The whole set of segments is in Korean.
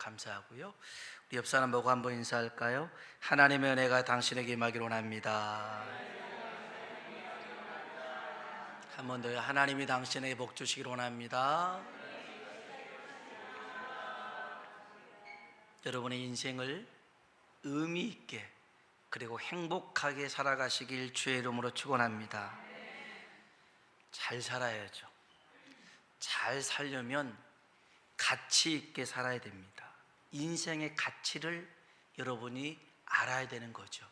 감사하고요. 우리 옆 사람 보고 한번 인사할까요? 하나님의 은혜가 당신에게 임하기를 원합니다. 한 번 더요. 하나님이 당신에게 복 주시기를 원합니다. 여러분의 인생을 의미 있게 그리고 행복하게 살아가시길 주의 이름으로 축원합니다. 잘 살아야죠. 잘 살려면 가치 있게 살아야 됩니다. 인생의 가치를 여러분이 알아야 되는 거죠.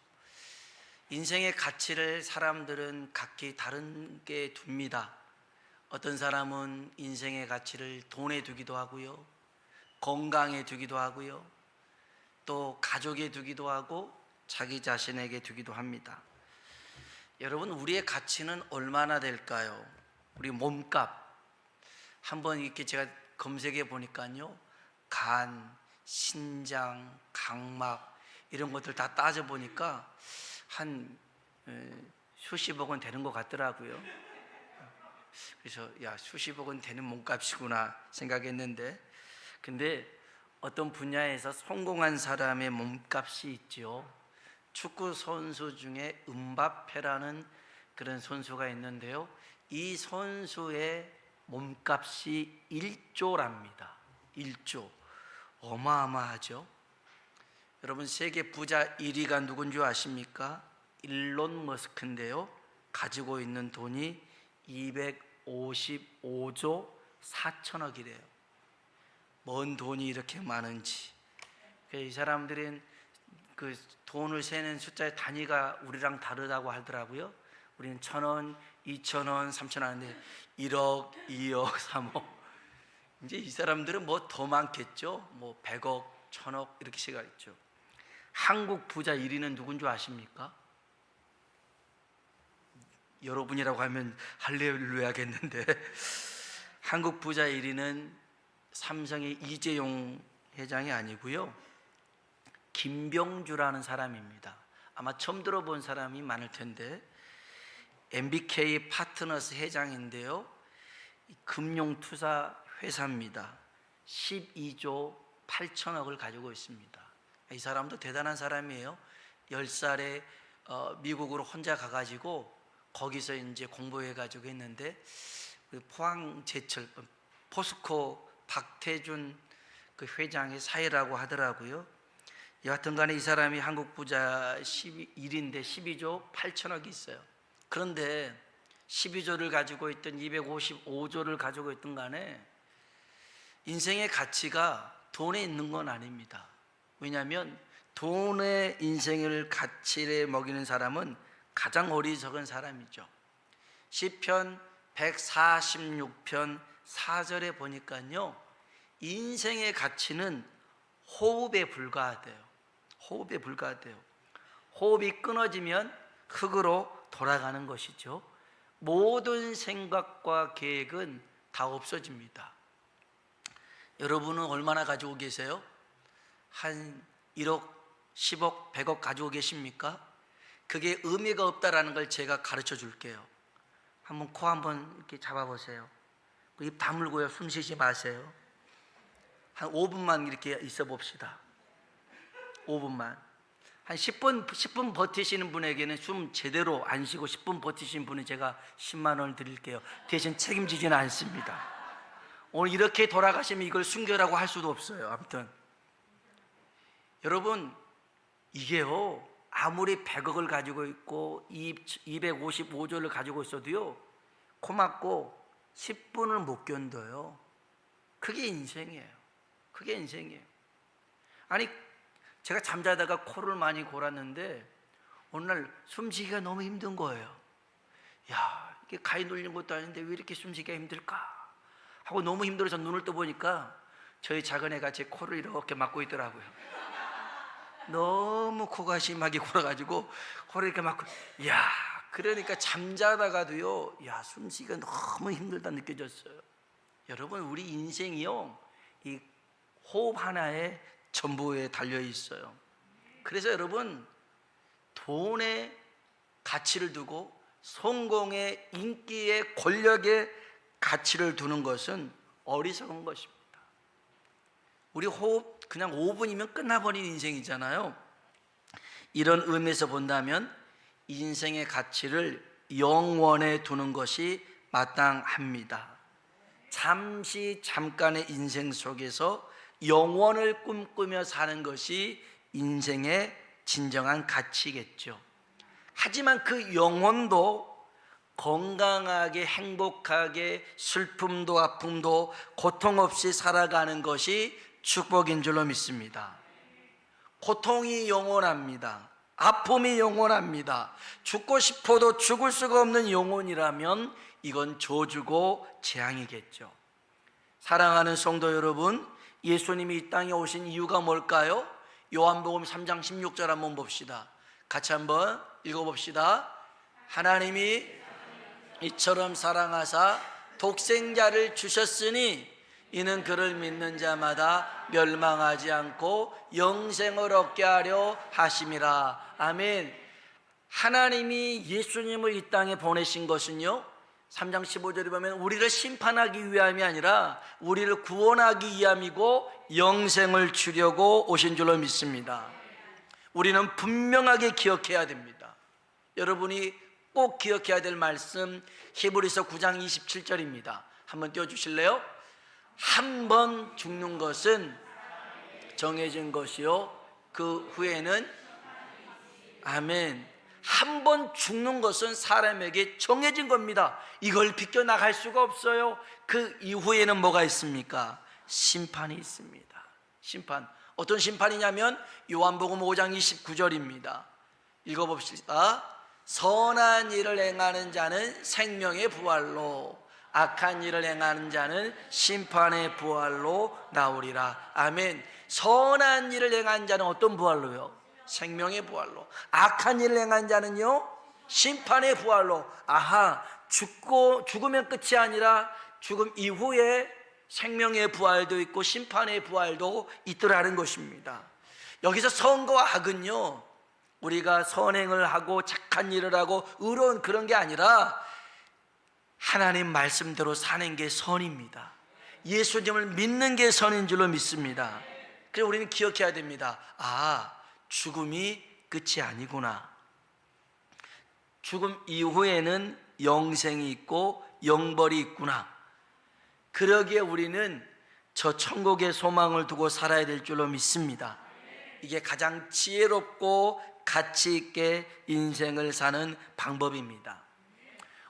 인생의 가치를 사람들은 각기 다른 게 둡니다. 어떤 사람은 인생의 가치를 돈에 두기도 하고요, 건강에 두기도 하고요, 또 가족에 두기도 하고 자기 자신에게 두기도 합니다. 여러분, 우리의 가치는 얼마나 될까요? 우리 몸값 한번 이렇게 제가 검색해 보니까요, 간, 신장, 각막 이런 것들 다 따져 보니까 한 수십억 원 되는 것 같더라고요. 그래서 야, 수십억 원 되는 몸값이구나 생각했는데, 근데 어떤 분야에서 성공한 사람의 몸값이 있죠. 축구 선수 중에 음바페라는 그런 선수가 있는데요, 이 선수의 몸값이 1조랍니다. 1조. 어마어마하죠. 여러분, 세계 부자 1위가 누군 줄 아십니까? 일론 머스크인데요, 가지고 있는 돈이 255조 4천억이래요. 뭔 돈이 이렇게 많은지. 이 사람들은 그 돈을 세는 숫자의 단위가 우리랑 다르다고 하더라고요. 우리는 1,000원, 2,000원, 3,000원 하는데 1억, 2억, 3억. 이제 이 사람들은 뭐 더 많겠죠. 뭐 100억, 1,000억 이렇게 시가 있죠. 한국 부자 1위는 누군 줄 아십니까? 여러분이라고 하면 할렐루야겠는데 한국 부자 1위는 삼성의 이재용 회장이 아니고요, 김병주라는 사람입니다. 아마 처음 들어본 사람이 많을 텐데, MBK 파트너스 회장인데요, 금융투자 회사입니다. 12조 8천억을 가지고 있습니다. 이 사람도 대단한 사람이에요. 10살에 미국으로 혼자 가가지고 거기서 이제 공부해가지고 했는데, 포항제철 포스코 박태준 그 회장의 사이라고 하더라고요. 여하튼 간에 이 사람이 한국 부자 1인데 12조 8천억이 있어요. 그런데 12조를 가지고 있던 255조를 가지고 있던 간에 인생의 가치가 돈에 있는 건 아닙니다. 왜냐하면 돈의 인생을 가치를 먹이는 사람은 가장 어리석은 사람이죠. 시편 146편 4절에 보니까요, 인생의 가치는 호흡에 불과하대요. 호흡에 불과하대요. 호흡이 끊어지면 흙으로 돌아가는 것이죠. 모든 생각과 계획은 다 없어집니다. 여러분은 얼마나 가지고 계세요? 한 1억, 10억, 100억 가지고 계십니까? 그게 의미가 없다라는 걸 제가 가르쳐 줄게요. 한번 코 한번 이렇게 잡아보세요. 입 다물고요, 숨 쉬지 마세요. 한 5분만 이렇게 있어 봅시다. 5분만. 한 10분 버티시는 분에게는 숨 제대로 안 쉬고 10분 버티신 분은 제가 10만 원을 드릴게요. 대신 책임지지는 않습니다. 오늘 이렇게 돌아가시면 이걸 순교라고 할 수도 없어요. 아무튼 여러분, 이게요, 아무리 100억을 가지고 있고 255조를 가지고 있어도요, 코 막고 10분을 못 견뎌요. 그게 인생이에요. 그게 인생이에요. 아니, 제가 잠자다가 코를 많이 골았는데 어느 날 숨쉬기가 너무 힘든 거예요. 야, 이게 가위 눌린 것도 아닌데 왜 이렇게 숨쉬기가 힘들까 하고 너무 힘들어서 눈을 떠보니까 저희 작은 애가 제 코를 이렇게 막고 있더라고요. 너무 코가 심하게 골아가지고 코를 이렇게 막고, 야, 그러니까 잠자다가도요, 야, 숨쉬기가 너무 힘들다 느껴졌어요. 여러분, 우리 인생이요, 이 호흡 하나에 전부에 달려 있어요. 그래서 여러분, 돈에 가치를 두고 성공의, 인기의, 권력의 가치를 두는 것은 어리석은 것입니다. 우리 호흡 그냥 5분이면 끝나버린 인생이잖아요. 이런 의미에서 본다면 인생의 가치를 영원에 두는 것이 마땅합니다. 잠깐의 인생 속에서 영원을 꿈꾸며 사는 것이 인생의 진정한 가치겠죠. 하지만 그 영혼도 건강하게 행복하게 슬픔도 아픔도 고통 없이 살아가는 것이 축복인 줄로 믿습니다. 고통이 영원합니다. 아픔이 영원합니다. 죽고 싶어도 죽을 수가 없는 영혼이라면 이건 저주고 재앙이겠죠. 사랑하는 성도 여러분, 예수님이 이 땅에 오신 이유가 뭘까요? 요한복음 3장 16절 한번 봅시다. 같이 한번 읽어봅시다. 하나님이 이처럼 사랑하사 독생자를 주셨으니 이는 그를 믿는 자마다 멸망하지 않고 영생을 얻게 하려 하심이라. 아멘. 하나님이 예수님을 이 땅에 보내신 것은요, 3장 15절에 보면 우리를 심판하기 위함이 아니라 우리를 구원하기 위함이고 영생을 주려고 오신 줄로 믿습니다. 우리는 분명하게 기억해야 됩니다. 여러분이 꼭 기억해야 될 말씀 히브리서 9장 27절입니다. 한번 띄워주실래요? 한 번 죽는 것은 정해진 것이요 그 후에는, 아멘, 한 번 죽는 것은 사람에게 정해진 겁니다. 이걸 비껴나갈 수가 없어요. 그 이후에는 뭐가 있습니까? 심판이 있습니다. 심판. 어떤 심판이냐면 요한복음 5장 29절입니다. 읽어봅시다. 선한 일을 행하는 자는 생명의 부활로, 악한 일을 행하는 자는 심판의 부활로 나오리라. 아멘. 선한 일을 행한 자는 어떤 부활로요? 생명의 부활로. 악한 일을 행한 자는요, 심판의 부활로. 아하, 죽으면 끝이 아니라 죽음 이후에 생명의 부활도 있고 심판의 부활도 있더라는 것입니다. 여기서 선과 악은요, 우리가 선행을 하고 착한 일을 하고 의로운 그런 게 아니라 하나님 말씀대로 사는 게 선입니다. 예수님을 믿는 게 선인 줄로 믿습니다. 그래서 우리는 기억해야 됩니다. 아, 죽음이 끝이 아니구나. 죽음 이후에는 영생이 있고 영벌이 있구나. 그러기에 우리는 저 천국의 소망을 두고 살아야 될 줄로 믿습니다. 이게 가장 지혜롭고 가치 있게 인생을 사는 방법입니다.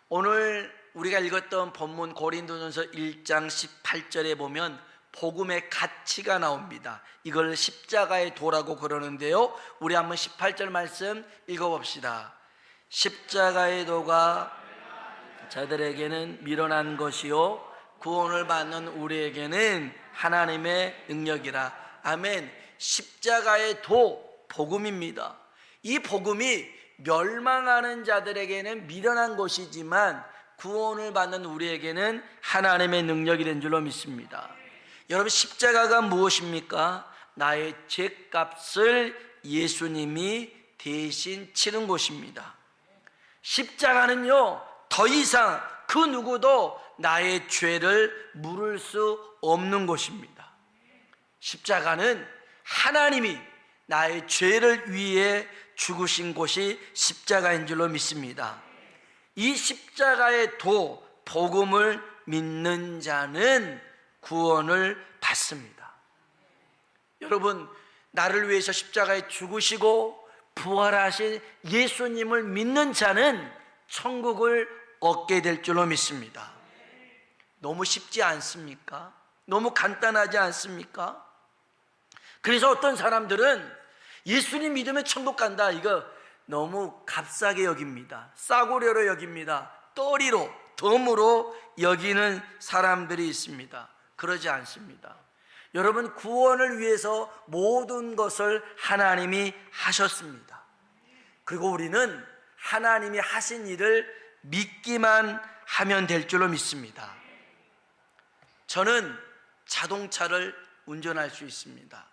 오늘 우리가 읽었던 본문 고린도전서 1장 18절에 보면 복음의 가치가 나옵니다. 이걸 십자가의 도라고 그러는데요, 우리 한번 18절 말씀 읽어봅시다. 십자가의 도가 자들에게는 미련한 것이요 구원을 받는 우리에게는 하나님의 능력이라. 아멘. 십자가의 도, 복음입니다. 이 복음이 멸망하는 자들에게는 미련한 것이지만 구원을 받는 우리에게는 하나님의 능력이 된 줄로 믿습니다. 여러분, 십자가가 무엇입니까? 나의 죄값을 예수님이 대신 치른 것입니다. 십자가는요, 더 이상 그 누구도 나의 죄를 물을 수 없는 것입니다. 십자가는 하나님이 나의 죄를 위해 죽으신 곳이 십자가인 줄로 믿습니다. 이 십자가의 도, 복음을 믿는 자는 구원을 받습니다. 여러분, 나를 위해서 십자가에 죽으시고 부활하신 예수님을 믿는 자는 천국을 얻게 될 줄로 믿습니다. 너무 쉽지 않습니까? 너무 간단하지 않습니까? 그래서 어떤 사람들은 예수님 믿으면 천국 간다, 이거 너무 값싸게 여깁니다. 싸구려로 여깁니다. 떠리로, 덤으로 여기는 사람들이 있습니다. 그러지 않습니다. 여러분, 구원을 위해서 모든 것을 하나님이 하셨습니다. 그리고 우리는 하나님이 하신 일을 믿기만 하면 될 줄로 믿습니다. 저는 자동차를 운전할 수 있습니다.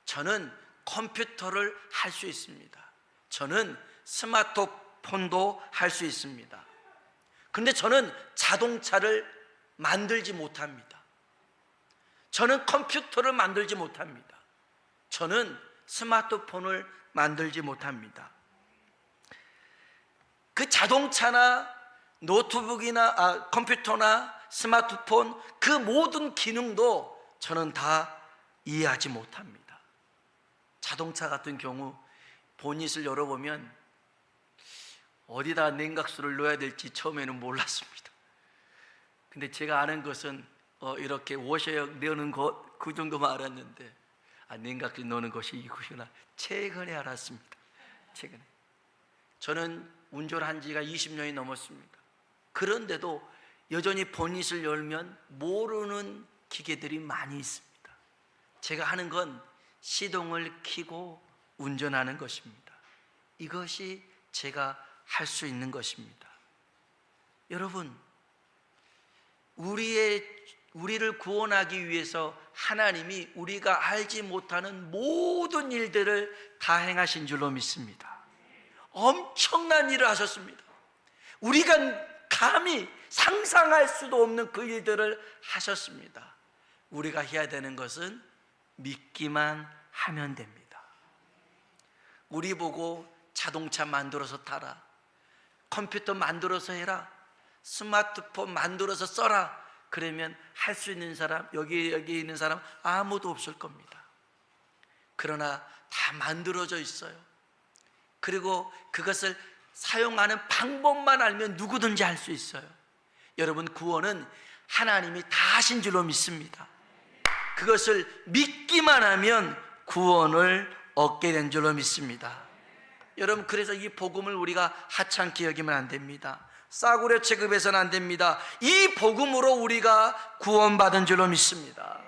저는 컴퓨터를 할 수 있습니다. 저는 스마트폰도 할 수 있습니다. 그런데 저는 자동차를 만들지 못합니다. 저는 컴퓨터를 만들지 못합니다. 저는 스마트폰을 만들지 못합니다. 그 자동차나 노트북이나 컴퓨터나 스마트폰 그 모든 기능도 저는 다 이해하지 못합니다. 자동차 같은 경우 보닛을 열어보면 어디다 냉각수를 넣어야 될지 처음에는 몰랐습니다. 근데 제가 아는 것은 이렇게 워셔액 넣는 것, 그 정도만 알았는데 냉각수 넣는 것이 이구나 최근에 알았습니다. 최근에. 저는 운전한 지가 20년이 넘었습니다. 그런데도 여전히 보닛을 열면 모르는 기계들이 많이 있습니다. 제가 하는 건 시동을 켜고 운전하는 것입니다. 이것이 제가 할 수 있는 것입니다. 여러분, 우리를 구원하기 위해서 하나님이 우리가 알지 못하는 모든 일들을 다 행하신 줄로 믿습니다. 엄청난 일을 하셨습니다. 우리가 감히 상상할 수도 없는 그 일들을 하셨습니다. 우리가 해야 되는 것은 믿기만 하면 됩니다. 우리 보고 자동차 만들어서 타라, 컴퓨터 만들어서 해라, 스마트폰 만들어서 써라, 그러면 할 수 있는 사람, 여기 있는 사람 아무도 없을 겁니다. 그러나 다 만들어져 있어요. 그리고 그것을 사용하는 방법만 알면 누구든지 할 수 있어요. 여러분, 구원은 하나님이 다 하신 줄로 믿습니다. 그것을 믿기만 하면 구원을 얻게 된 줄로 믿습니다. 여러분, 그래서 이 복음을 우리가 하찮게 여기면 안 됩니다. 싸구려 취급해서는 안 됩니다. 이 복음으로 우리가 구원받은 줄로 믿습니다.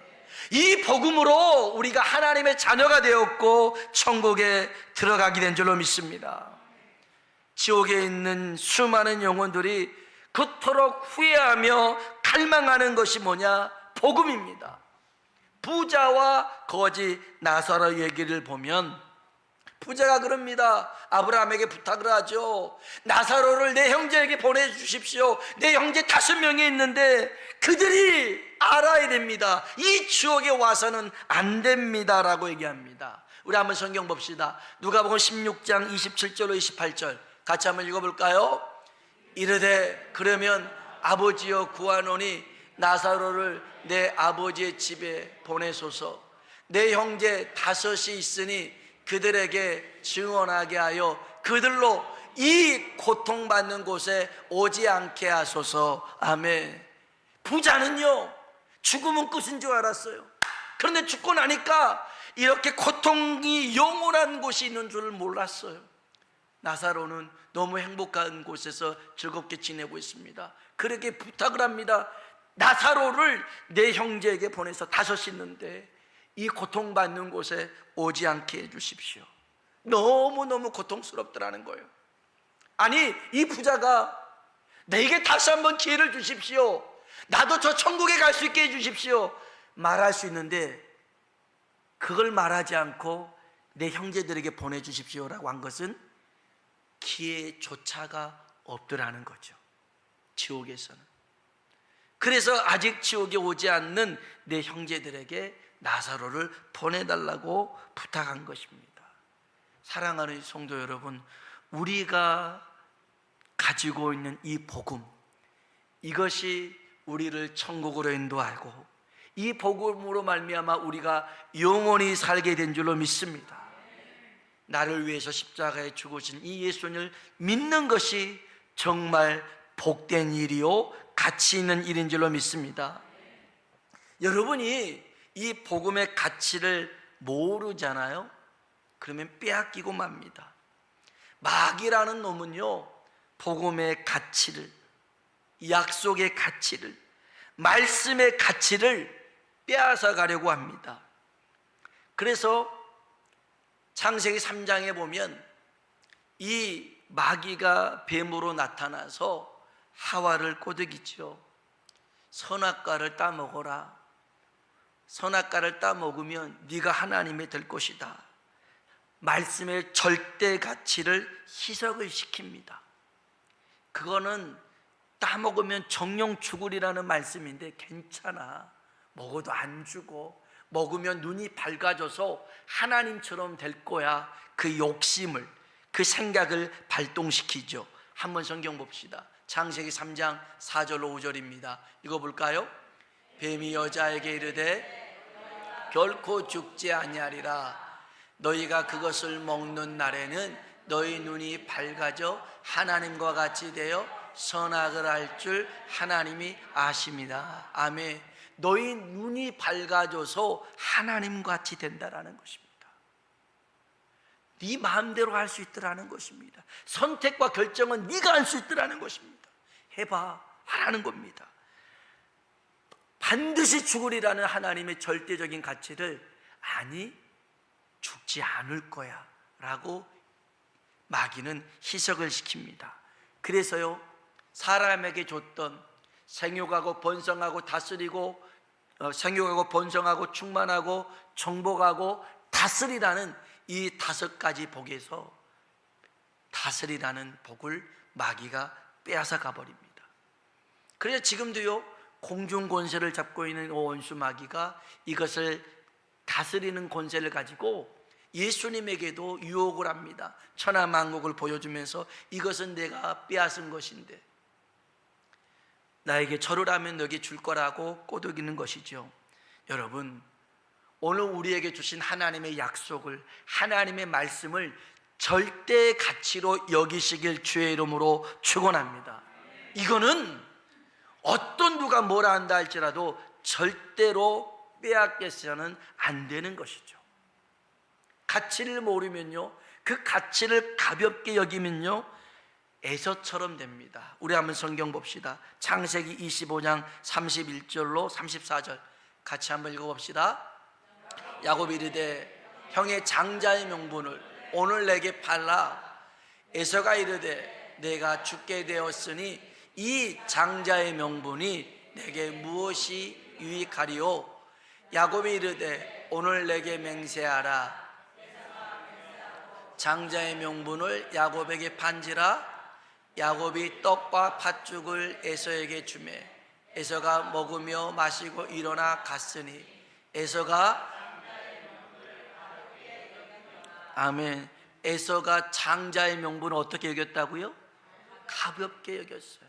이 복음으로 우리가 하나님의 자녀가 되었고 천국에 들어가게 된 줄로 믿습니다. 지옥에 있는 수많은 영혼들이 그토록 후회하며 갈망하는 것이 뭐냐? 복음입니다. 부자와 거지 나사로 얘기를 보면 부자가 그럽니다. 아브라함에게 부탁을 하죠. 나사로를 내 형제에게 보내주십시오. 내 형제 5명이 있는데 그들이 알아야 됩니다. 이 지옥에 와서는 안 됩니다 라고 얘기합니다. 우리 한번 성경 봅시다. 누가복음 16장 27절로 28절 같이 한번 읽어볼까요? 이르되 그러면 아버지여 구하노니 나사로를 내 아버지의 집에 보내소서. 내 형제 5이 있으니 그들에게 증언하게 하여 그들로 이 고통받는 곳에 오지 않게 하소서. 아멘. 부자는요, 죽음은 끝인 줄 알았어요. 그런데 죽고 나니까 이렇게 고통이 영원한 곳이 있는 줄 몰랐어요. 나사로는 너무 행복한 곳에서 즐겁게 지내고 있습니다. 그렇게 부탁을 합니다. 나사로를 내 형제에게 보내서 5이 있는데 이 고통받는 곳에 오지 않게 해주십시오. 너무너무 고통스럽더라는 거예요. 아니, 이 부자가 내게 다시 한번 기회를 주십시오, 나도 저 천국에 갈 수 있게 해주십시오 말할 수 있는데 그걸 말하지 않고 내 형제들에게 보내주십시오라고 한 것은 기회조차가 없더라는 거죠, 지옥에서는. 그래서 아직 지옥에 오지 않는 내 형제들에게 나사로를 보내달라고 부탁한 것입니다. 사랑하는 성도 여러분, 우리가 가지고 있는 이 복음, 이것이 우리를 천국으로 인도하고 이 복음으로 말미암아 우리가 영원히 살게 된 줄로 믿습니다. 나를 위해서 십자가에 죽으신 이 예수님을 믿는 것이 정말 복된 일이요 가치 있는 일인 줄로 믿습니다. 여러분이 이 복음의 가치를 모르잖아요. 그러면 빼앗기고 맙니다. 마귀라는 놈은요, 복음의 가치를, 약속의 가치를, 말씀의 가치를 빼앗아 가려고 합니다. 그래서 창세기 3장에 보면 이 마귀가 뱀으로 나타나서 하와를 꼬드기죠. 선악과를 따먹어라. 선악과를 따먹으면 네가 하나님이 될 것이다. 말씀의 절대 가치를 희석을 시킵니다. 그거는 따먹으면 정령 죽으리라는 말씀인데 괜찮아, 먹어도 안 죽어, 먹으면 눈이 밝아져서 하나님처럼 될 거야. 그 욕심을, 그 생각을 발동시키죠. 한번 성경 봅시다. 창세기 3장 4절로 5절입니다. 읽어볼까요? 뱀이 여자에게 이르되 결코 죽지 아니하리라. 너희가 그것을 먹는 날에는 너희 눈이 밝아져 하나님과 같이 되어 선악을 알 줄 하나님이 아십니다. 아멘. 너희 눈이 밝아져서 하나님과 같이 된다라는 것입니다. 네 마음대로 할 수 있더라는 것입니다. 선택과 결정은 네가 할 수 있더라는 것입니다. 해봐 하라는 겁니다. 반드시 죽으리라는 하나님의 절대적인 가치를 아니 죽지 않을 거야 라고 마귀는 희석을 시킵니다. 그래서요, 사람에게 줬던 생육하고 번성하고 다스리고 생육하고 번성하고 충만하고 정복하고 다스리라는 이 5가지 복에서 다스리라는 복을 마귀가 빼앗아 가버립니다. 그래서 지금도요, 공중 권세를 잡고 있는 원수 마귀가 이것을 다스리는 권세를 가지고 예수님에게도 유혹을 합니다. 천하만국을 보여주면서 이것은 내가 빼앗은 것인데 나에게 절을 하면 너에게 줄 거라고 꼬드기는 것이죠. 여러분, 오늘 우리에게 주신 하나님의 약속을, 하나님의 말씀을 절대 가치로 여기시길 주의 이름으로 축원합니다. 이거는 어떤 누가 뭐라 한다 할지라도 절대로 빼앗겨서는 안 되는 것이죠. 가치를 모르면요, 그 가치를 가볍게 여기면요, 에서처럼 됩니다. 우리 한번 성경 봅시다. 창세기 25장 31절로 34절 같이 한번 읽어봅시다. 야곱이 이르되 형의 장자의 명분을 오늘 내게 팔라. 에서가 이르되 내가 죽게 되었으니 이 장자의 명분이 내게 무엇이 유익하리요? 야곱이 이르되 오늘 내게 맹세하라. 장자의 명분을 야곱에게 판지라. 야곱이 떡과 팥죽을 에서에게 주매 에서가 먹으며 마시고 일어나 갔으니 에서가 아멘. 에서가 장자의 명분을 어떻게 여겼다고요? 가볍게 여겼어요.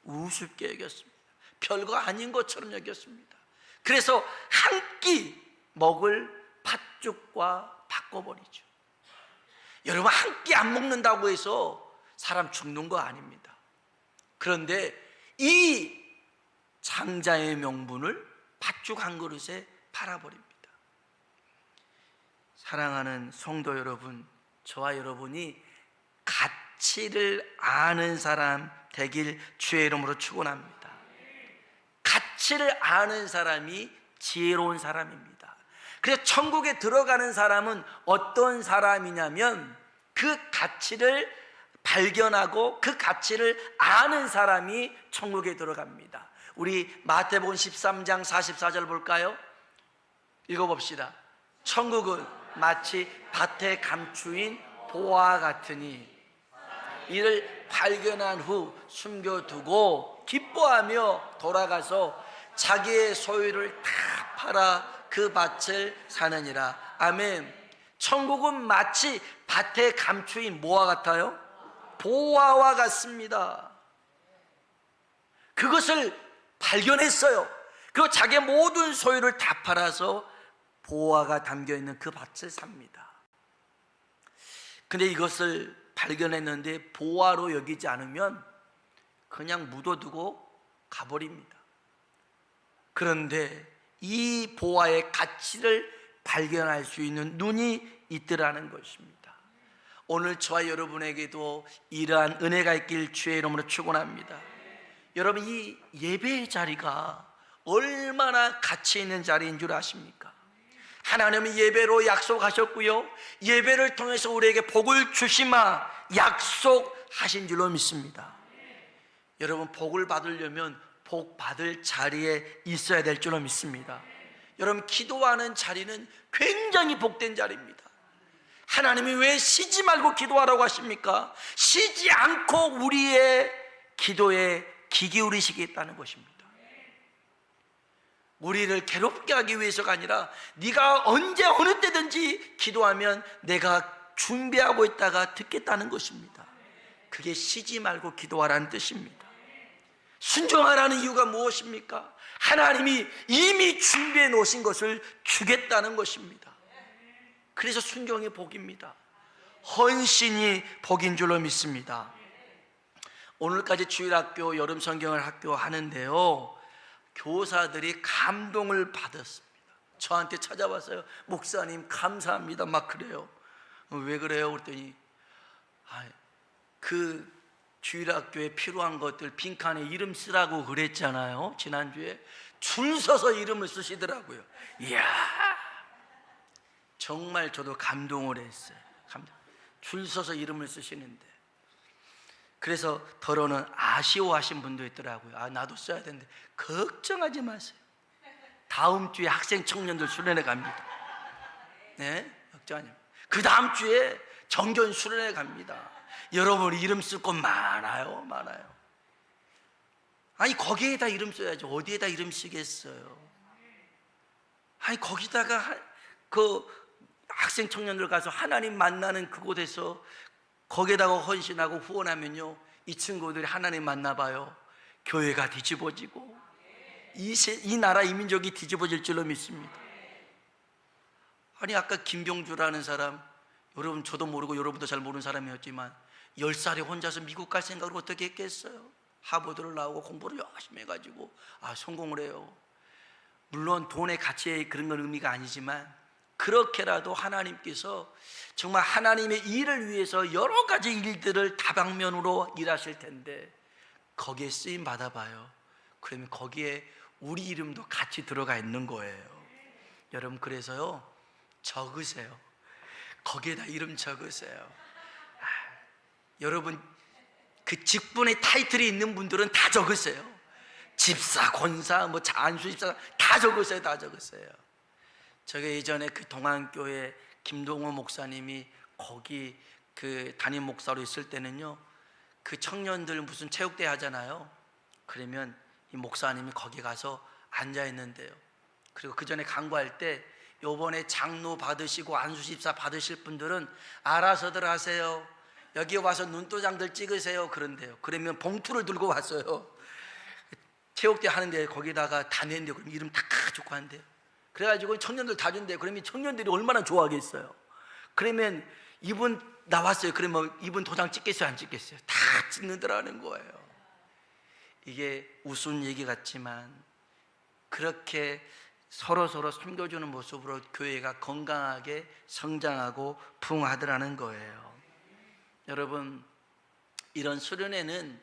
우습게 여겼습니다. 별거 아닌 것처럼 여겼습니다. 그래서 한 끼 먹을 팥죽과 바꿔버리죠. 여러분, 한 끼 안 먹는다고 해서 사람 죽는 거 아닙니다. 그런데 이 장자의 명분을 팥죽 한 그릇에 팔아버립니다. 사랑하는 성도 여러분, 저와 여러분이 가치를 아는 사람 되길 주의 이름으로 축원합니다. 가치를 아는 사람이 지혜로운 사람입니다. 그래서 천국에 들어가는 사람은 어떤 사람이냐면 그 가치를 발견하고 그 가치를 아는 사람이 천국에 들어갑니다. 우리 마태복음 13장 44절 볼까요? 읽어봅시다. 천국은 마치 밭에 감추인 보화 같으니 이를 발견한 후 숨겨두고 기뻐하며 돌아가서 자기의 소유를 다 팔아 그 밭을 사느니라. 아멘. 천국은 마치 밭에 감추인 뭐와 같아요? 보화와 같습니다. 그것을 발견했어요. 그리고 자기의 모든 소유를 다 팔아서 보화가 담겨있는 그 밭을 삽니다. 근데 이것을 발견했는데 보화로 여기지 않으면 그냥 묻어두고 가버립니다. 그런데 이 보화의 가치를 발견할 수 있는 눈이 있더라는 것입니다. 오늘 저와 여러분에게도 이러한 은혜가 있길 주의 이름으로 축원합니다. 여러분, 이 예배의 자리가 얼마나 가치 있는 자리인 줄 아십니까? 하나님이 예배로 약속하셨고요, 예배를 통해서 우리에게 복을 주시마 약속하신 줄로 믿습니다. 여러분, 복을 받으려면 복 받을 자리에 있어야 될 줄로 믿습니다. 여러분, 기도하는 자리는 굉장히 복된 자리입니다. 하나님이 왜 쉬지 말고 기도하라고 하십니까? 쉬지 않고 우리의 기도에 귀 기울이시겠다는 것입니다. 우리를 괴롭게 하기 위해서가 아니라 네가 언제 어느 때든지 기도하면 내가 준비하고 있다가 듣겠다는 것입니다. 그게 쉬지 말고 기도하라는 뜻입니다. 순종하라는 이유가 무엇입니까? 하나님이 이미 준비해 놓으신 것을 주겠다는 것입니다. 그래서 순종이 복입니다. 헌신이 복인 줄로 믿습니다. 오늘까지 주일학교, 여름 성경을 학교 하는데요, 교사들이 감동을 받았습니다. 저한테 찾아왔어요. 목사님 감사합니다. 막 그래요. 왜 그래요? 그랬더니 그 주일학교에 필요한 것들 빈칸에 이름 쓰라고 그랬잖아요. 지난주에 줄 서서 이름을 쓰시더라고요. 이야, 정말 저도 감동을 했어요. 줄 서서 이름을 쓰시는데, 그래서 더러는 아쉬워하신 분도 있더라고요. 나도 써야 되는데. 걱정하지 마세요. 다음 주에 학생 청년들 수련회 갑니다. 네, 걱정하지 마세요. 그 다음 주에 정견 수련회 갑니다. 여러분 이름 쓸 것 많아요. 아니 거기에다 이름 써야죠. 어디에다 이름 쓰겠어요? 아니 거기다가 그 학생 청년들 가서 하나님 만나는 그곳에서 거기에다가 헌신하고 후원하면요, 이 친구들이 하나님 만나봐요. 교회가 뒤집어지고 이 나라 이 민족이 뒤집어질 줄로 믿습니다. 아니 아까 김병주라는 사람, 여러분 저도 모르고 여러분도 잘 모르는 사람이었지만 10살에 혼자서 미국 갈 생각을 어떻게 했겠어요? 하버드를 나오고 공부를 열심히 해가지고 성공을 해요. 물론 돈의 가치에 그런 건 의미가 아니지만 그렇게라도 하나님께서 정말 하나님의 일을 위해서 여러 가지 일들을 다방면으로 일하실 텐데 거기에 쓰임 받아봐요. 그러면 거기에 우리 이름도 같이 들어가 있는 거예요. 여러분 그래서요, 적으세요. 거기에다 이름 적으세요. 여러분 그 직분의 타이틀이 있는 분들은 다 적으세요. 집사, 권사, 안수집사 다 적으세요. 다 적으세요. 제가 예전에 그 동안교회 김동호 목사님이 거기 그 담임 목사로 있을 때는요, 그 청년들 무슨 체육대회 하잖아요. 그러면 이 목사님이 거기 가서 앉아 있는데요, 그리고 그 전에 간구할 때 요번에 장로 받으시고 안수집사 받으실 분들은 알아서들 하세요. 여기 와서 눈도장들 찍으세요. 그런데요, 그러면 봉투를 들고 왔어요. 체육대회 하는데 거기다가 다 낸대요. 그럼 이름 다 적고 한대요. 그래가지고 청년들 다 준대요. 그러면 청년들이 얼마나 좋아하겠어요. 그러면 이분 나왔어요. 그러면 이분 도장 찍겠어요? 안 찍겠어요? 다 찍는다라는 거예요. 이게 우스운 얘기 같지만 그렇게 서로 섬겨주는 모습으로 교회가 건강하게 성장하고 부흥하더라는 거예요. 여러분 이런 수련회는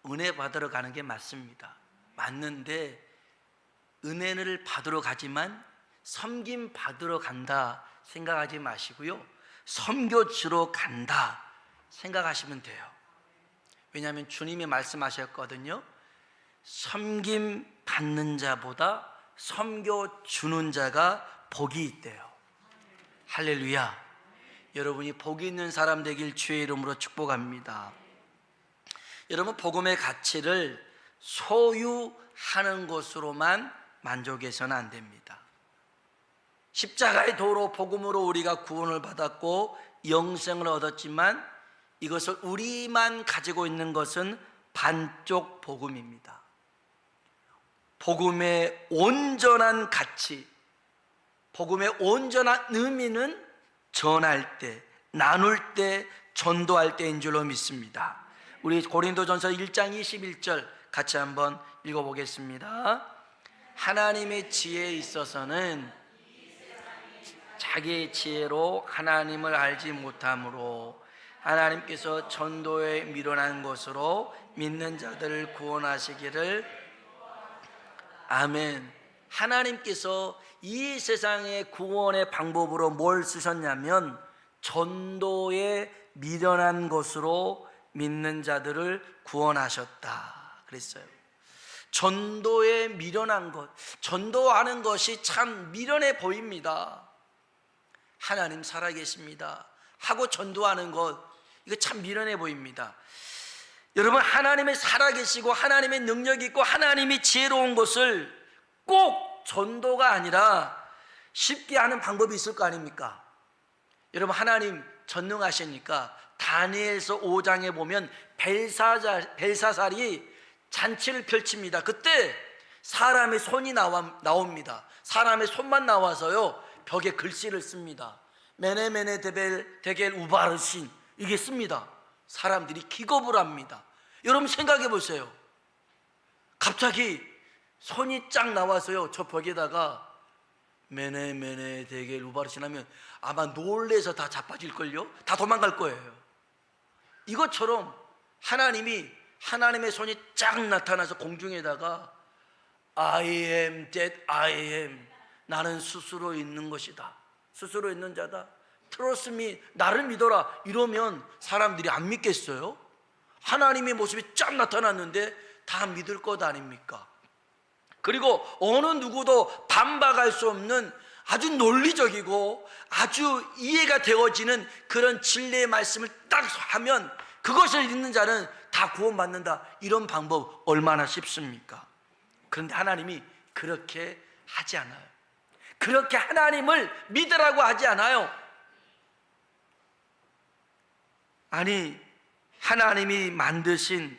은혜 받으러 가는 게 맞습니다. 맞는데 은혜를 받으러 가지만 섬김 받으러 간다 생각하지 마시고요, 섬겨주러 간다 생각하시면 돼요. 왜냐하면 주님이 말씀하셨거든요. 섬김 받는 자보다 섬겨주는 자가 복이 있대요. 할렐루야. 여러분이 복이 있는 사람 되길 주의 이름으로 축복합니다. 여러분 복음의 가치를 소유하는 것으로만 만족해서는 안 됩니다. 십자가의 도로 복음으로 우리가 구원을 받았고 영생을 얻었지만 이것을 우리만 가지고 있는 것은 반쪽 복음입니다. 복음의 온전한 가치, 복음의 온전한 의미는 전할 때, 나눌 때, 전도할 때인 줄로 믿습니다. 우리 고린도전서 1장 21절 같이 한번 읽어보겠습니다. 하나님의 지혜에 있어서는 자기의 지혜로 하나님을 알지 못하므로 하나님께서 전도에 미련한 것으로 믿는 자들을 구원하시기를. 아멘. 하나님께서 이 세상의 구원의 방법으로 뭘 쓰셨냐면 전도에 미련한 것으로 믿는 자들을 구원하셨다 그랬어요. 전도에 미련한 것, 전도하는 것이 참 미련해 보입니다. 하나님 살아계십니다 하고 전도하는 것, 이거 참 미련해 보입니다. 여러분 하나님의 살아계시고 하나님의 능력이 있고 하나님이 지혜로운 것을 꼭 전도가 아니라 쉽게 하는 방법이 있을 거 아닙니까? 여러분, 하나님 전능하시니까 다니엘서 5장에 보면 벨사살이 잔치를 펼칩니다. 그때 사람의 손이 나옵니다. 사람의 손만 나와서요, 벽에 글씨를 씁니다. 메네메네 데겔 우바르신, 이게 씁니다. 사람들이 기겁을 합니다. 여러분 생각해 보세요. 갑자기 손이 쫙 나와서요, 저 벽에다가 메네메네 데겔 우바르신 하면 아마 놀래서 다 자빠질걸요? 다 도망갈 거예요. 이것처럼 하나님의 손이 쫙 나타나서 공중에다가 I am that I am, 나는 스스로 있는 것이다, 스스로 있는 자다, Trust me, 나를 믿어라, 이러면 사람들이 안 믿겠어요? 하나님의 모습이 쫙 나타났는데 다 믿을 것 아닙니까? 그리고 어느 누구도 반박할 수 없는 아주 논리적이고 아주 이해가 되어지는 그런 진리의 말씀을 딱 하면 그것을 읽는 자는 다 구원받는다, 이런 방법 얼마나 쉽습니까? 그런데 하나님이 그렇게 하지 않아요. 그렇게 하나님을 믿으라고 하지 않아요. 아니, 하나님이 만드신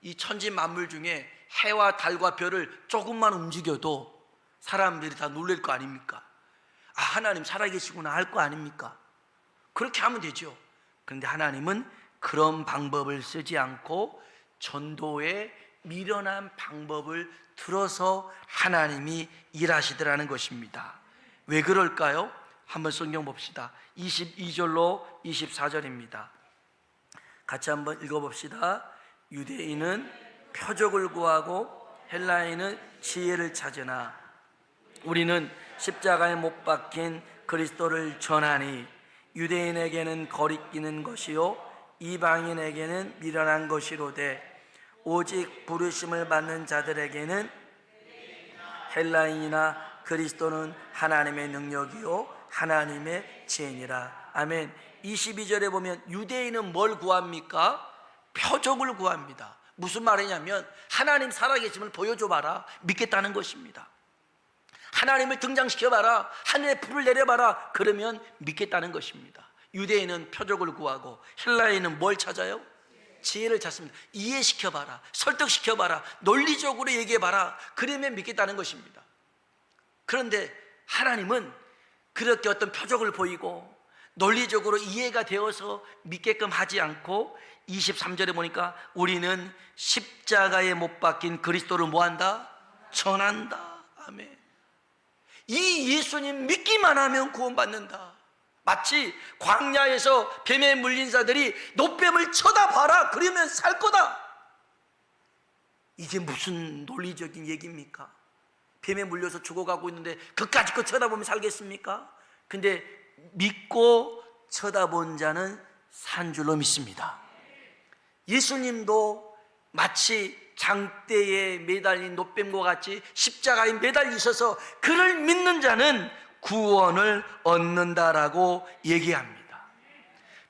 이 천지 만물 중에 해와 달과 별을 조금만 움직여도 사람들이 다 놀랄 거 아닙니까? 아, 하나님 살아계시구나 할 거 아닙니까? 그렇게 하면 되죠. 그런데 하나님은 그런 방법을 쓰지 않고 전도의 미련한 방법을 들어서 하나님이 일하시더라는 것입니다. 왜 그럴까요? 한번 성경 봅시다. 22절로 24절입니다. 같이 한번 읽어봅시다. 유대인은 표적을 구하고 헬라인은 지혜를 찾으나 우리는 십자가에 못 박힌 그리스도를 전하니 유대인에게는 거리끼는 것이요 이방인에게는 미련한 것이로되 오직 부르심을 받는 자들에게는 헬라인이나 그리스도는 하나님의 능력이요 하나님의 지혜니라. 아멘. 22절에 보면 유대인은 뭘 구합니까? 표적을 구합니다. 무슨 말이냐면 하나님 살아계심을 보여줘봐라, 믿겠다는 것입니다. 하나님을 등장시켜봐라, 하늘에 불을 내려봐라, 그러면 믿겠다는 것입니다. 유대인은 표적을 구하고 헬라인은 뭘 찾아요? 지혜를 찾습니다. 이해시켜봐라, 설득시켜봐라, 논리적으로 얘기해봐라, 그러면 믿겠다는 것입니다. 그런데 하나님은 그렇게 어떤 표적을 보이고 논리적으로 이해가 되어서 믿게끔 하지 않고 23절에 보니까 우리는 십자가에 못 박힌 그리스도를 뭐한다? 전한다. 아멘. 이 예수님 믿기만 하면 구원받는다. 마치 광야에서 뱀에 물린 자들이 노뱀을 쳐다봐라, 그러면 살 거다. 이게 무슨 논리적인 얘기입니까? 뱀에 물려서 죽어가고 있는데 그까짓 거 쳐다보면 살겠습니까? 근데 믿고 쳐다본 자는 산 줄로 믿습니다. 예수님도 마치 장대에 매달린 노뱀과 같이 십자가에 매달리셔서 그를 믿는 자는 구원을 얻는다라고 얘기합니다.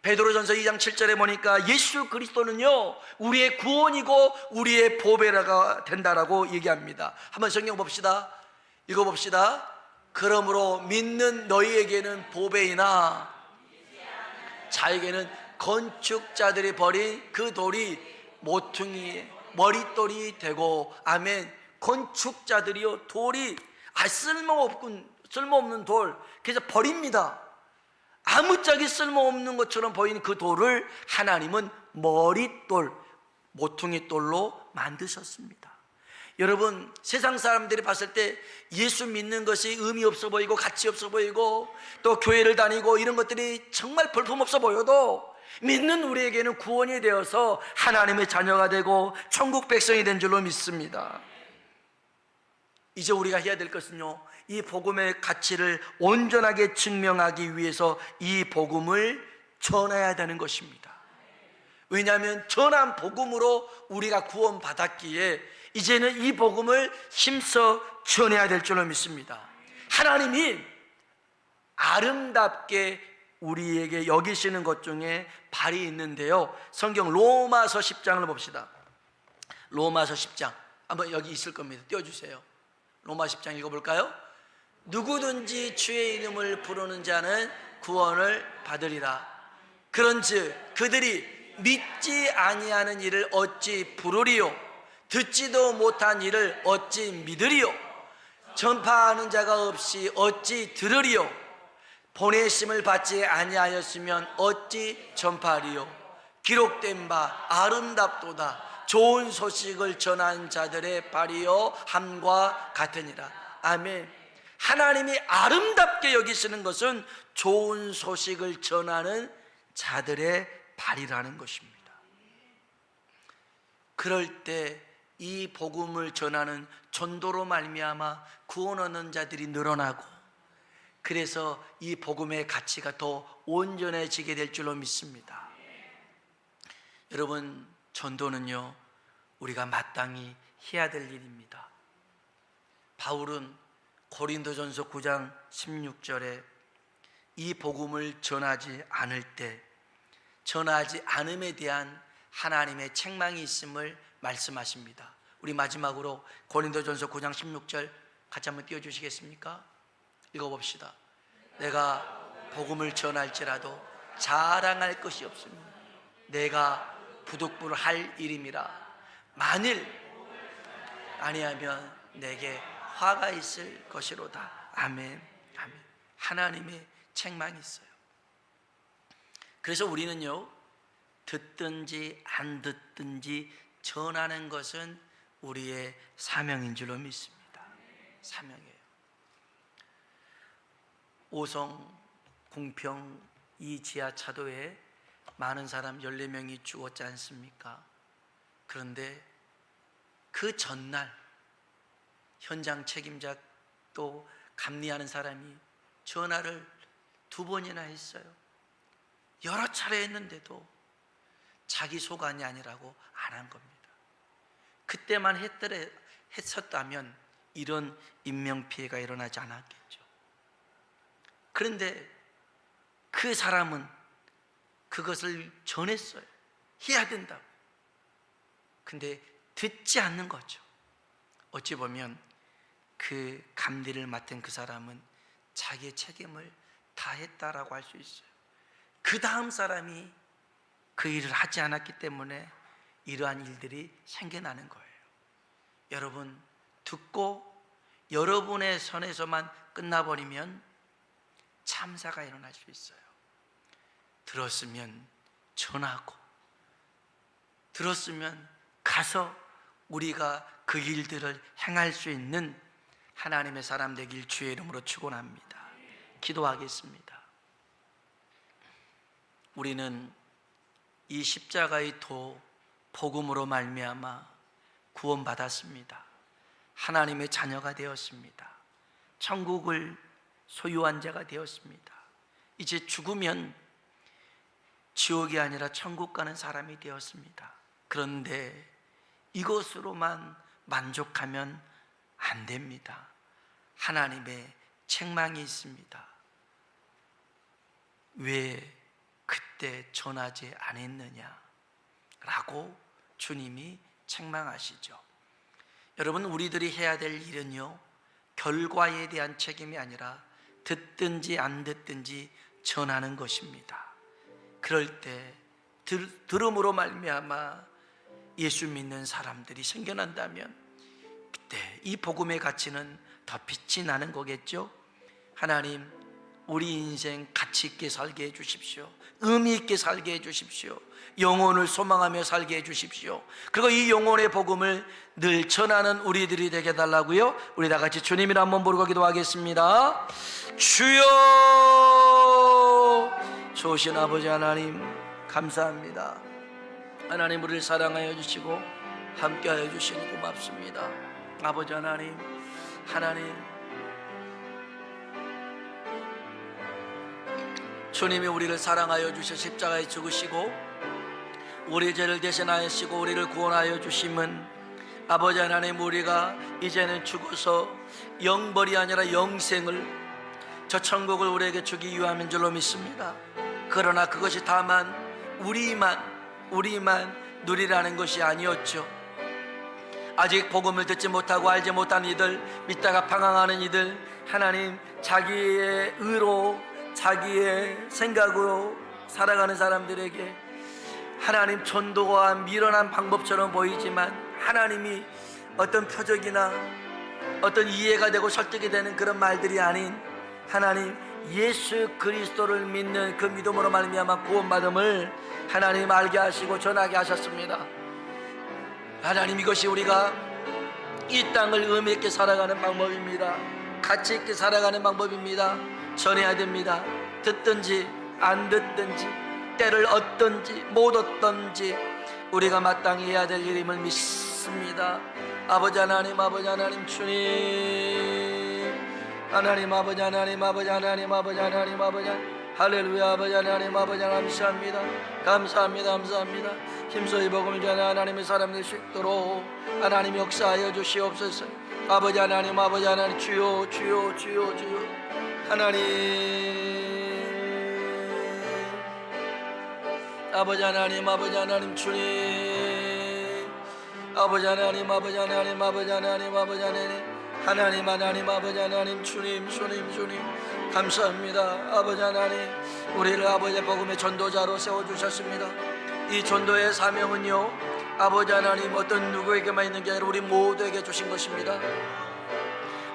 베드로전서 2장 7절에 보니까 예수 그리스도는요 우리의 구원이고 우리의 보배가 된다라고 얘기합니다. 한번 성경 봅시다. 읽어봅시다. 그러므로 믿는 너희에게는 보배이나 자에게는 건축자들이 버린 그 돌이 모퉁이의 머릿돌이 되고. 아멘. 건축자들이요 돌이 쓸모없는 돌, 그래서 버립니다. 아무짝에 쓸모없는 것처럼 보이는 그 돌을 하나님은 머릿돌, 모퉁이돌로 만드셨습니다. 여러분, 세상 사람들이 봤을 때 예수 믿는 것이 의미 없어 보이고 가치 없어 보이고 또 교회를 다니고 이런 것들이 정말 볼품없어 보여도 믿는 우리에게는 구원이 되어서 하나님의 자녀가 되고 천국 백성이 된 줄로 믿습니다. 이제 우리가 해야 될 것은요, 이 복음의 가치를 온전하게 증명하기 위해서 이 복음을 전해야 되는 것입니다. 왜냐하면 전한 복음으로 우리가 구원받았기에 이제는 이 복음을 힘써 전해야 될 줄로 믿습니다. 하나님이 아름답게 우리에게 여기시는 것 중에 발이 있는데요, 성경 로마서 10장을 봅시다. 로마서 10장 한번 여기 있을 겁니다. 띄워주세요. 로마 10장 읽어볼까요? 누구든지 주의 이름을 부르는 자는 구원을 받으리라. 그런즉 그들이 믿지 아니하는 이를 어찌 부르리요? 듣지도 못한 이를 어찌 믿으리요? 전파하는 자가 없이 어찌 들으리요? 보내심을 받지 아니하였으면 어찌 전파하리요? 기록된 바 아름답도다. 좋은 소식을 전한 자들의 발이요 함과 같으니라. 아멘. 하나님이 아름답게 여기시는 것은 좋은 소식을 전하는 자들의 발이라는 것입니다. 그럴 때 이 복음을 전하는 전도로 말미암아 구원 얻는 자들이 늘어나고, 그래서 이 복음의 가치가 더 온전해지게 될 줄로 믿습니다. 여러분, 전도는요 우리가 마땅히 해야 될 일입니다. 바울은 고린도전서 9장 16절에 이 복음을 전하지 않을 때 전하지 않음에 대한 하나님의 책망이 있음을 말씀하십니다. 우리 마지막으로 고린도전서 9장 16절 같이 한번 띄워주시겠습니까? 읽어봅시다. 내가 복음을 전할지라도 자랑할 것이 없습니다. 내가 부득불 할 일임이라. 만일 아니하면 내게 화가 있을 것이로다. 아멘. 아멘. 하나님의 책망이 있어요. 그래서 우리는요 듣든지 안 듣든지 전하는 것은 우리의 사명인 줄로 믿습니다. 사명이에요. 오송, 공평 이 지하차도에 많은 사람 14명이 죽었지 않습니까? 그런데 그 전날 현장 책임자 또 감리하는 사람이 전화를 2번이나 했어요. 여러 차례 했는데도 자기 소관이 아니라고 안 한 겁니다. 그때만 했었다면 이런 인명피해가 일어나지 않았겠죠. 그런데 그 사람은 그것을 전했어요. 해야 된다고. 근데 듣지 않는 거죠. 어찌 보면 그 감리를 맡은 그 사람은 자기의 책임을 다했다라고 할 수 있어요. 그 다음 사람이 그 일을 하지 않았기 때문에 이러한 일들이 생겨나는 거예요. 여러분, 듣고 여러분의 선에서만 끝나버리면 참사가 일어날 수 있어요. 들었으면 전하고, 들었으면 가서 우리가 그 일들을 행할 수 있는 하나님의 사람 되길 주의 이름으로 축원합니다. 기도하겠습니다. 우리는 이 십자가의 도 복음으로 말미암아 구원받았습니다. 하나님의 자녀가 되었습니다. 천국을 소유한 자가 되었습니다. 이제 죽으면 지옥이 아니라 천국 가는 사람이 되었습니다. 그런데 이것으로만 만족하면 안 됩니다. 하나님의 책망이 있습니다. 왜 그때 전하지 않았느냐 라고 주님이 책망하시죠. 여러분, 우리들이 해야 될 일은요 결과에 대한 책임이 아니라 듣든지 안 듣든지 전하는 것입니다. 그럴 때 들음으로 말미암아 예수 믿는 사람들이 생겨난다면 그때 이 복음의 가치는 더 빛이 나는 거겠죠. 하나님, 우리 인생 가치 있게 살게 해주십시오. 의미 있게 살게 해주십시오. 영혼을 소망하며 살게 해주십시오. 그리고 이 영혼의 복음을 늘 전하는 우리들이 되게 해달라고요. 우리 다 같이 주님이라 한번 부르고 기도하겠습니다. 주여, 좋으신 아버지 하나님 감사합니다. 하나님, 우리를 사랑하여 주시고 함께하여 주시니 고맙습니다. 아버지 하나님, 주님이 우리를 사랑하여 주셔 십자가에 죽으시고 우리 죄를 대신하시고 우리를 구원하여 주심은 아버지 하나님, 우리가 이제는 죽어서 영벌이 아니라 영생을, 저 천국을 우리에게 주기 위함인 줄로 믿습니다. 그러나 그것이 다만 우리만 누리라는 것이 아니었죠. 아직 복음을 듣지 못하고 알지 못하는 이들, 믿다가 방황하는 이들, 하나님 자기의 의로 자기의 생각으로 살아가는 사람들에게 하나님 전도가 미련한 방법처럼 보이지만 하나님이 어떤 표적이나 어떤 이해가 되고 설득이 되는 그런 말들이 아닌 하나님 예수 그리스도를 믿는 그 믿음으로 말미암아 구원받음을 하나님 알게 하시고 전하게 하셨습니다. 하나님, 이것이 우리가 이 땅을 의미 있게 살아가는 방법입니다. 가치 있게 살아가는 방법입니다. 전해야 됩니다. 듣든지 안 듣든지 때를 얻든지 못 얻든지 우리가 마땅히 해야 될 일임을 믿습니다. 아버지 하나님, 아버지 하나님, 주님 하나님, 아버지 하나님, 아버지 하나님, 아버지 하나님, 아버지 하나님, 할렐루야. 아버지 하나님, 아버지 하나님, 감사합니다. 감사합니다. 감사합니다. 힘써이 복음을 전해 하나님의 사람 될 수 있도록 하나님 역사하여 주시옵소서. 아버지 하나님, 아버지 하나님, 주여 주여 주여 주여 하나님, 아버지 하나님, 아버지 하나님, 주님 아버지 하나님, 아버지 하나님, 아버지 하나님, 아버지 하나님, 하나님 하나님, 아버지 하나님, 주님 주님 주님 감사합니다. 아버지 하나님, 우리를 아버지의 복음의 전도자로 세워주셨습니다. 이 전도의 사명은요, 아버지 하나님 어떤 누구에게만 있는 게 아니라 우리 모두에게 주신 것입니다.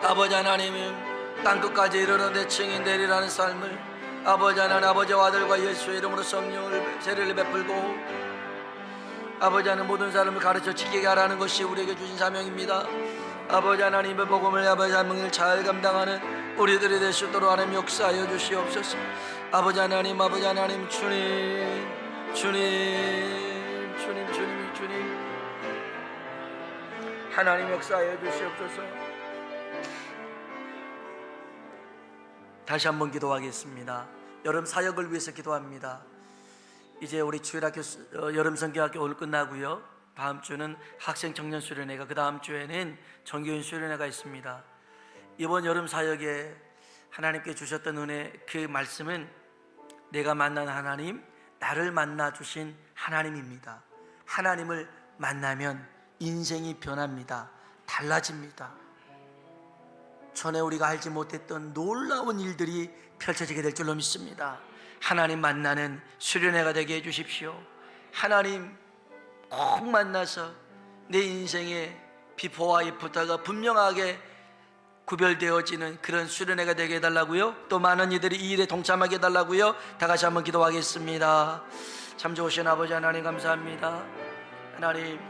아버지 하나님은 땅끝까지 이르러 내 증인 되리라는 삶을 아버지 하나님, 아버지와 아들과 예수의 이름으로 성령을 세례를 베풀고 아버지 하나님 모든 사람을 가르쳐 지키게 하라는 것이 우리에게 주신 사명입니다. 아버지 하나님의 복음을 아버지 하나님을 잘 감당하는 우리들이 될 수 있도록 하나님 역사하여 주시옵소서. 아버지 하나님, 아버지 하나님, 주님 주님 주님 주님 주님 하나님 역사하여 주시옵소서. 다시 한번 기도하겠습니다. 여름 사역을 위해서 기도합니다. 이제 우리 주일학교 여름 성경학교 오늘 끝나고요, 다음 주는 학생 청년 수련회가, 그 다음 주에는 정교인 수련회가 있습니다. 이번 여름 사역에 하나님께 주셨던 은혜, 그 말씀은 내가 만난 하나님, 나를 만나 주신 하나님입니다. 하나님을 만나면 인생이 변합니다. 달라집니다. 전에 우리가 알지 못했던 놀라운 일들이 펼쳐지게 될 줄로 믿습니다. 하나님 만나는 수련회가 되게 해주십시오. 하나님 꼭 만나서 내 인생의 비포와 애프터가 분명하게 구별되어지는 그런 수련회가 되게 해달라고요. 또 많은 이들이 이 일에 동참하게 해달라고요. 다 같이 한번 기도하겠습니다. 참 좋으신 아버지 하나님 감사합니다. 하나님,